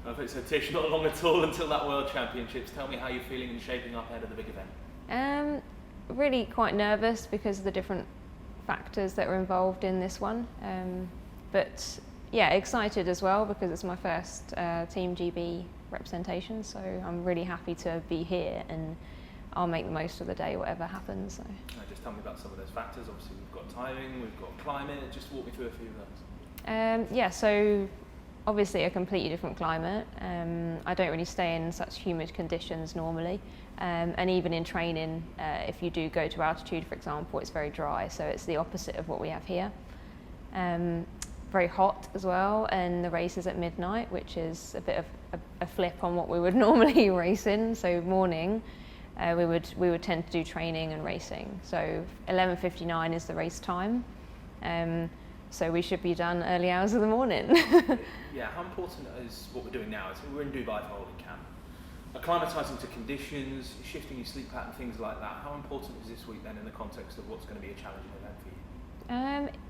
Perfect. So Tish, not long at all until that World Championships. Tell me how you're feeling and shaping up ahead of the big event. Really quite nervous because of the different factors that are involved in this one. But yeah, excited as well because it's my first Team GB representation. So I'm really happy to be here and I'll make the most of the day, whatever happens. So. Just tell me about some of those factors. Obviously, we've got timing, we've got climate. Just walk me through a few of those. Yeah, so obviously a completely different climate. I don't really stay in such humid conditions normally. And even in training, if you do go to altitude, for example, it's very dry. So it's the opposite of what we have here. Very hot as well, and the race is at midnight, which is a bit of a flip on what we would normally race in. So morning, we would tend to do training and racing. So 11:59 is the race time. So we should be done early hours of the morning. Yeah, how important is what we're doing now? We're in Dubai for holding camp. Acclimatising to conditions, shifting your sleep pattern, things like that. How important is this week then in the context of what's going to be a challenging event for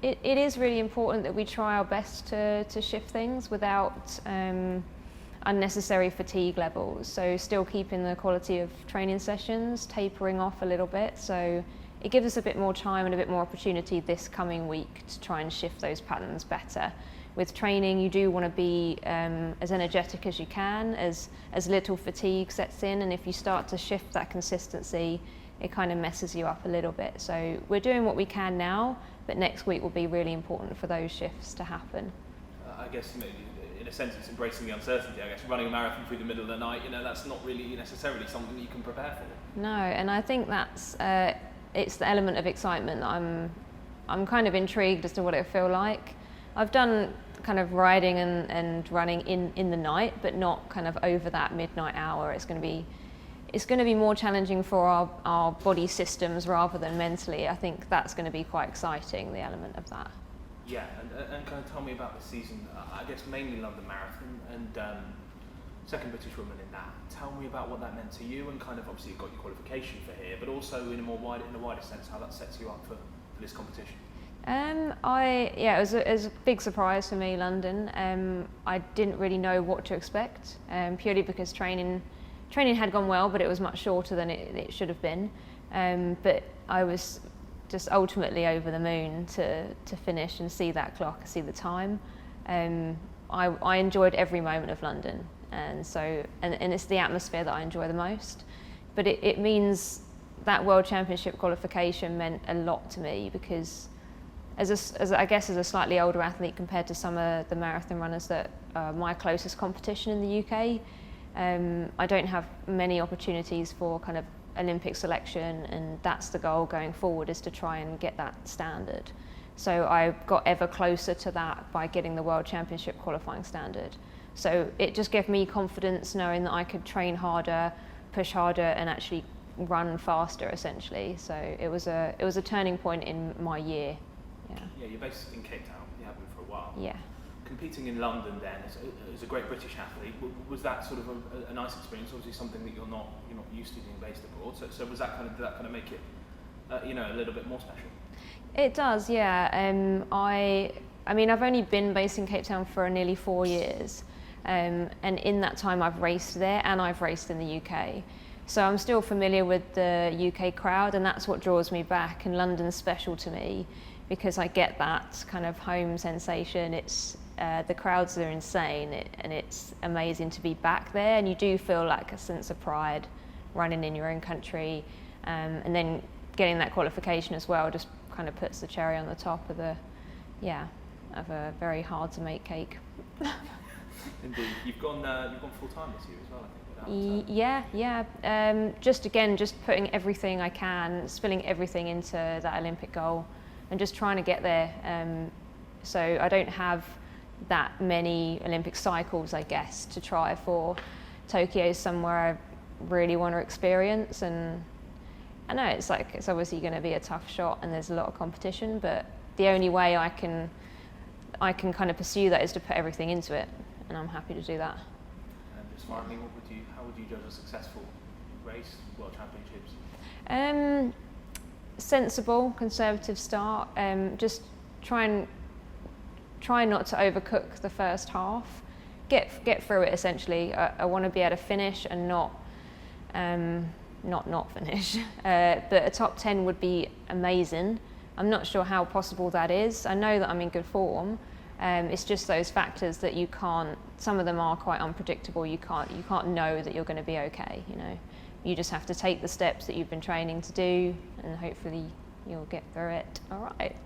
you? It is really important that we try our best to shift things without unnecessary fatigue levels. So still keeping the quality of training sessions, tapering off a little bit. So it gives us a bit more time and a bit more opportunity this coming week to try and shift those patterns better. With training, you do want to be as energetic as you can, as little fatigue sets in, and if you start to shift that consistency, it kind of messes you up a little bit. So we're doing what we can now, but next week will be really important for those shifts to happen. I guess, in a sense, it's embracing the uncertainty. I guess running a marathon through the middle of the night, that's not really necessarily something that you can prepare for. No, and I think that's it's the element of excitement that I'm kind of intrigued as to what it'll feel like. I've done kind of riding and running in the night, but not kind of over that midnight hour. It's going to be more challenging for our body systems rather than mentally. I think that's going to be quite exciting, the element of that. Yeah, and kind of tell me about the season. I guess mainly London Marathon and second British woman in that. Tell me about what that meant to you and kind of obviously you've got your qualification for here, but also in a wider sense how that sets you up for this competition. It was a big surprise for me, London. I didn't really know what to expect, purely because training had gone well, but it was much shorter than it should have been. But I was just ultimately over the moon to finish and see that clock, see the time. I enjoyed every moment of London, and it's the atmosphere that I enjoy the most. But it means that World Championship qualification meant a lot to me because as a slightly older athlete compared to some of the marathon runners that are my closest competition in the UK, I don't have many opportunities for kind of Olympic selection, and that's the goal going forward, is to try and get that standard. So I got ever closer to that by getting the World Championship qualifying standard. So it just gave me confidence knowing that I could train harder, push harder, and actually run faster essentially. So it was a turning point in my year. Yeah, you're based in Cape Town. You have been for a while. Yeah. Competing in London then as a great British athlete, was that sort of a nice experience? Obviously something that you're not used to being based abroad. So was that did that kind of make it a little bit more special? It does, yeah. I mean I've only been based in Cape Town for nearly 4 years, and in that time I've raced there and I've raced in the UK. So I'm still familiar with the UK crowd, and that's what draws me back. And London's special to me because I get that kind of home sensation. It's the crowds are insane, and it's amazing to be back there. And you do feel like a sense of pride running in your own country, and then getting that qualification as well just kind of puts the cherry on the top of a very hard to make cake. Indeed, you've gone full time this year as well, I think. Yeah. Just putting everything I can, spilling everything into that Olympic goal, and just trying to get there. So I don't have that many Olympic cycles, I guess, to try for. Tokyo is somewhere I really want to experience, and I know it's obviously going to be a tough shot, and there's a lot of competition. But the only way I can kind of pursue that is to put everything into it, and I'm happy to do that. And just finally, how would you judge a successful race, World Championships? Sensible, conservative start. Just try not to overcook the first half, get through it. Essentially, I want to be able to finish and not finish. But a top 10 would be amazing. I'm not sure how possible that is. I know that I'm in good form. It's just those factors that you can't. Some of them are quite unpredictable. You can't know that you're going to be okay. You know, you just have to take the steps that you've been training to do, and hopefully you'll get through it. All right.